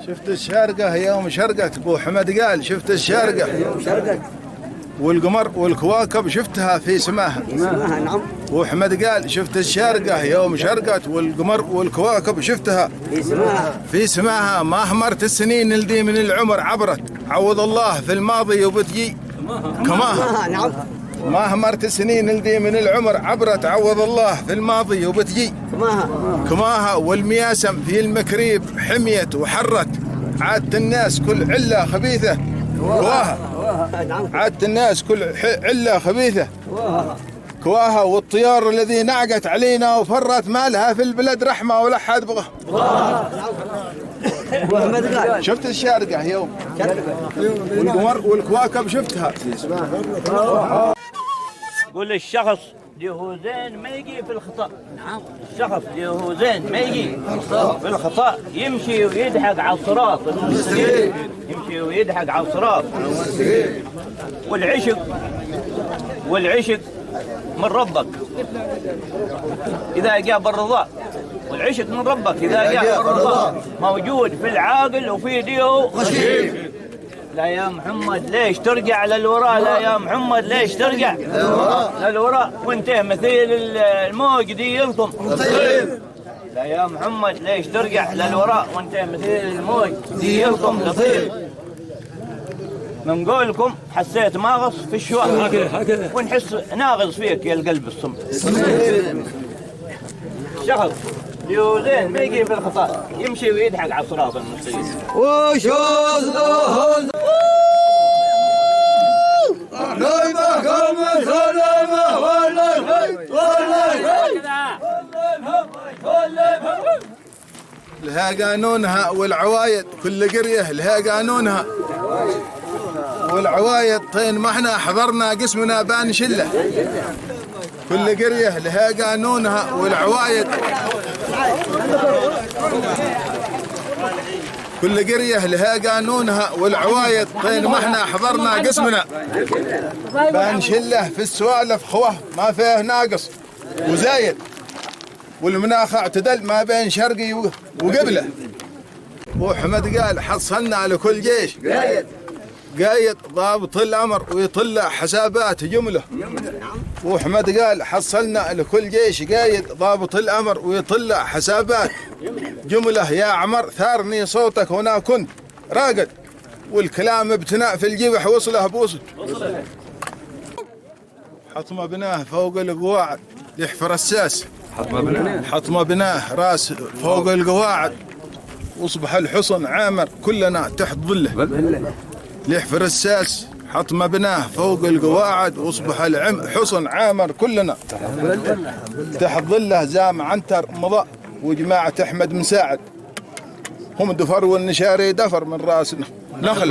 شفت الشارقة يوم شرقت ابو حمد قال شفت الشارقة والقمر والكواكب شفتها في سماها. نعم. ابو حمد قال شفت الشارقة يوم شرقت والقمر والكواكب شفتها في سماها. ما مرت السنين الدي من العمر عبرت عوض الله في الماضي وبتجي كماها. نعم. ما مرت السنين الدي من العمر عبرت عوض الله في الماضي وبتجي كماها. والمياسم في المكريب حميت وحرت عادت الناس كل علة خبيثة كواها. عادت الناس كل علة خبيثة كواها. والطيار الذي نعقت علينا وفرت مالها في البلد رحمة ولا حد بغى. شفت الشارقة يوم والقمر والكواكب شفتها. قول الشخص اللي هو زين ما يجي في الخطأ. نعم. الشخص اللي هو زين ما يجي في الخطأ يمشي ويضحك على الصراط المستقيم. يمشي ويضحك على الصراط. والعشق من ربك إذا جاء بالرضا. والعشق من ربك إذا جاء بالرضا موجود في العاقل وفي ديه غشيم. لا يا محمد ليش ترجع للوراء؟ لا يا محمد ليش ترجع للوراء وانت مثيل الموج دي يلطم. لا يا محمد ليش ترجع للوراء وانت مثيل الموج دي يلطم لطيف. من قولكم حسيت ماغص في الشواء ونحس ناغص فيك يا القلب الصم. شخص يوزين ما يجي في الخطأ يمشي ويضحك على الصراط المستقيم. لها قانونها والعوايد كل قرية لها قانونها والعوايد. طين ما احنا حضرنا قسمنا بان شله. كل قرية لها قانونها والعوايد. كل قرية لها قانونها والعوايد. طين ما احنا حضرنا قسمنا بان شله. في السوالف خوه ما فيه ناقص وزايد. والمناخ اعتدل ما بين شرقي وقبله. ابو حمد قال حصلنا لكل جيش قايد ضابط الامر ويطلع حسابات جمله. ابو حمد قال حصلنا لكل جيش قايد ضابط الامر ويطلع حسابات جمله. يا عمر ثارني صوتك هنا كنت راقد والكلام ابتناء في الجبح وصله بوصل. حطمه بناه فوق القواعد يحفر الساس. حطمه بناه راس فوق القواعد واصبح الحصن عامر كلنا تحت ظله. ليحفر الساس حطمه بناه فوق القواعد واصبح الحصن عامر كلنا تحت ظله. زام عنتر مضى وجماعة أحمد مساعد هم دفر والنشاري دفر من راسنا نخل.